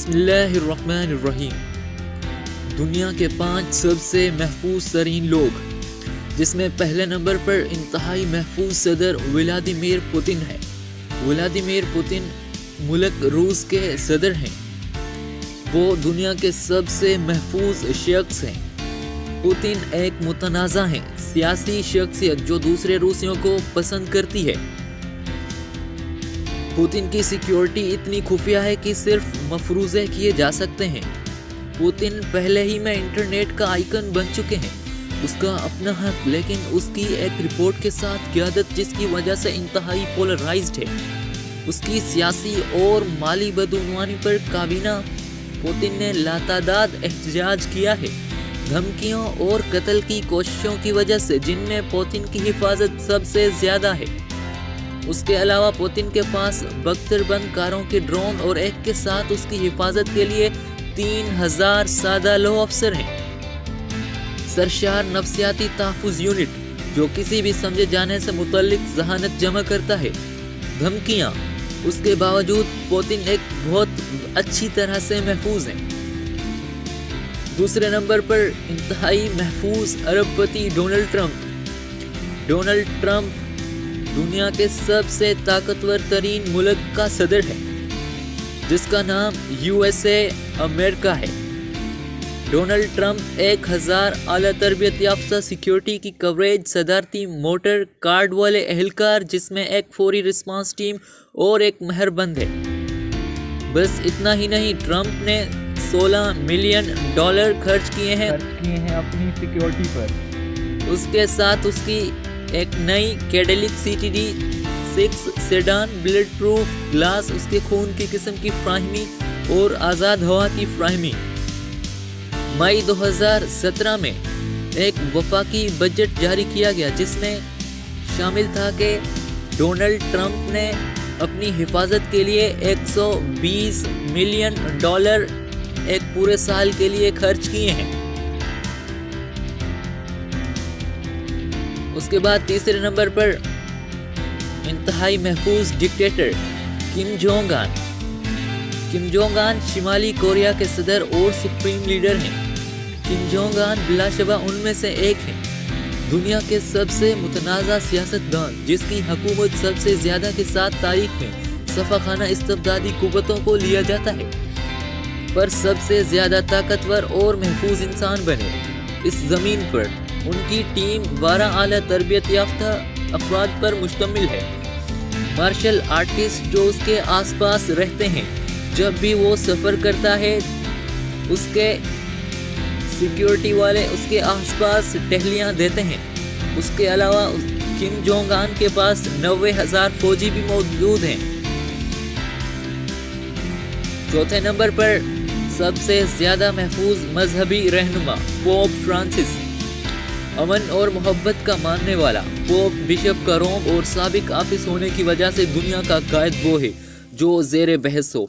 बिस्मिल्लाहिर्रहमानिर्रहीम। दुनिया के 5 सबसे महफूज तरीन लोग, जिसमें पहले नंबर पर इंतहाई महफूज सदर व्लादिमीर पुतिन है। व्लादिमीर पुतिन मुल्क रूस के सदर हैं। वो दुनिया के सबसे महफूज शख्स हैं। पुतिन एक मुतनाज़ा हैं सियासी शख्सियत जो दूसरे रूसियों को पसंद करती है। पुतिन की सिक्योरिटी इतनी खुफिया है कि सिर्फ मफरूज़े किए जा सकते हैं। पुतिन पहले ही में इंटरनेट का आइकन बन चुके हैं। उसका अपना हक, लेकिन उसकी एक रिपोर्ट के साथ क़यादत जिसकी वजह से इंतहाई पोलराइज्ड है। उसकी सियासी और माली बदउनवानी पर काबीना पुतिन ने लातादाद एहतजाज किया है, धमकियों और कत्ल की कोशिशों की वजह से, जिनमें पुतिन की हिफाजत सबसे ज़्यादा है। उसके अलावा पुतिन के पास बख्तरबंद कारों के ड्रोन और एक के साथ उसकी हिफाजत के लिए 3000 सादा लौ अफसर हैं। सरशार नफ्सियाती तहफ़्फ़ुज़ यूनिट जो किसी भी समझे जाने से मुतल्लिक ज़हानत जमा करता है। धमकियाँ, उसके बावजूद पुतिन एक बहुत अच्छी तरह से महफूज हैं। दूसरे नंबर पर इंतहाई महफूज अरबपति डोनाल्ड ट्रंप। डोनाल्ड ट्रंप दुनिया के सबसे ताकतवर तरीन मुल्क का सदर है, जिसका नाम USA अमेरिका है। डोनाल्ड ट्रंप 1000 आला तरबियत याफ्ता सिक्योरिटी की कवरेज, सदारती मोटर कार्ड वाले एहलकार, जिसमें एक फौरी रिस्पांस टीम और एक महरबंद है। बस इतना ही नहीं, ट्रंप ने $16 मिलियन खर्च किए हैं अपनी सिक्योरिटी पर। उसके साथ उसकी एक नई Cadillac CTD6 sedan bullet proof glass, उसके खून की किस्म की फ्राहमी और आज़ाद हवा की फ्राहमी। मई 2017 में एक वफाकी बजट जारी किया गया, जिसमें शामिल था कि डोनाल्ड ट्रंप ने अपनी हिफाजत के लिए $120 मिलियन एक पूरे साल के लिए खर्च किए हैं। उसके बाद तीसरे नंबर पर इंतहाई महफूज dictator Kim Jong Un. Kim Jong Un शिमाली कोरिया के सदर और सुप्रीम लीडर हैं। किम जोंग उन बिलाशबा उनमें से एक हैं। दुनिया के सबसे मुतनाज़ा सियासतदान, जिसकी हुकूमत सबसे ज़्यादा के साथ तारीख में सफ़ाखाना इस्तिबदादी कुव्वतों को लिया जाता है, पर सबसे ज़्यादा ताकतवर और महफूज इंसान बने इस ज़मीन पर। उनकी टीम 12 आला तरबियत याफ्ता अफराद पर मुश्तमिल है। मार्शल आर्टिस्ट जो उसके आसपास रहते हैं, जब भी वो सफ़र करता है उसके सिक्योरिटी वाले उसके आसपास टहलियाँ देते हैं। उसके अलावा किम जोंग उन के पास 90,000 फौजी भी मौजूद हैं। चौथे नंबर पर सबसे ज़्यादा महफूज मजहबी रहनुमा पोप फ्रांसिस। अमन और मोहब्बत का मानने वाला पोप बिशप का रोम और साबिक ऑफिस होने की वजह से दुनिया का कायद वो है जो ज़ेरे बहस हो।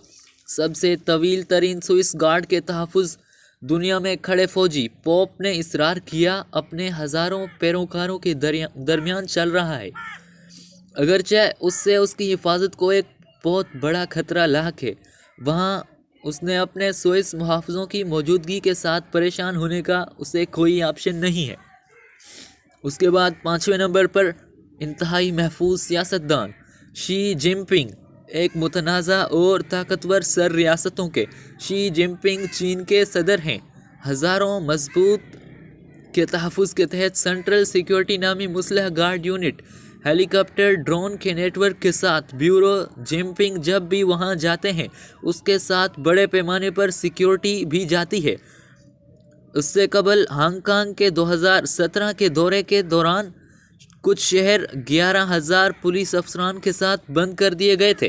सबसे तवील तरीन स्विस गार्ड के तहफ़्फ़ुज़ दुनिया में खड़े फौजी पोप ने इसरार किया अपने हज़ारों पैरोकारों के दरमियान चल रहा है, अगरचे उससे उसकी हिफाजत को एक बहुत बड़ा खतरा लाक है। वहाँ उसने अपने स्विस मुहाफ़िज़ों की मौजूदगी के साथ परेशान होने का उसे कोई ऑप्शन नहीं है। उसके बाद पाँचवें नंबर पर इंतहाई महफूज सियासतदान शी जिनपिंग। एक मुतनाज़ा और ताकतवर सर रियासतों के शी जिनपिंग चीन के सदर हैं। हज़ारों मजबूत के तहफ़्फ़ुज़ के तहत सेंट्रल सिक्योरिटी नामी मुसलह गार्ड यूनिट, हेलीकॉप्टर, ड्रोन के नेटवर्क के साथ ब्यूरो जिनपिंग जब भी वहां जाते हैं, उसके साथ बड़े पैमाने पर सिक्योरिटी भी जाती है। उससे कबल हांगकांग के 2017 के दौरे के दौरान कुछ शहर 11,000 पुलिस अफसरान के साथ बंद कर दिए गए थे।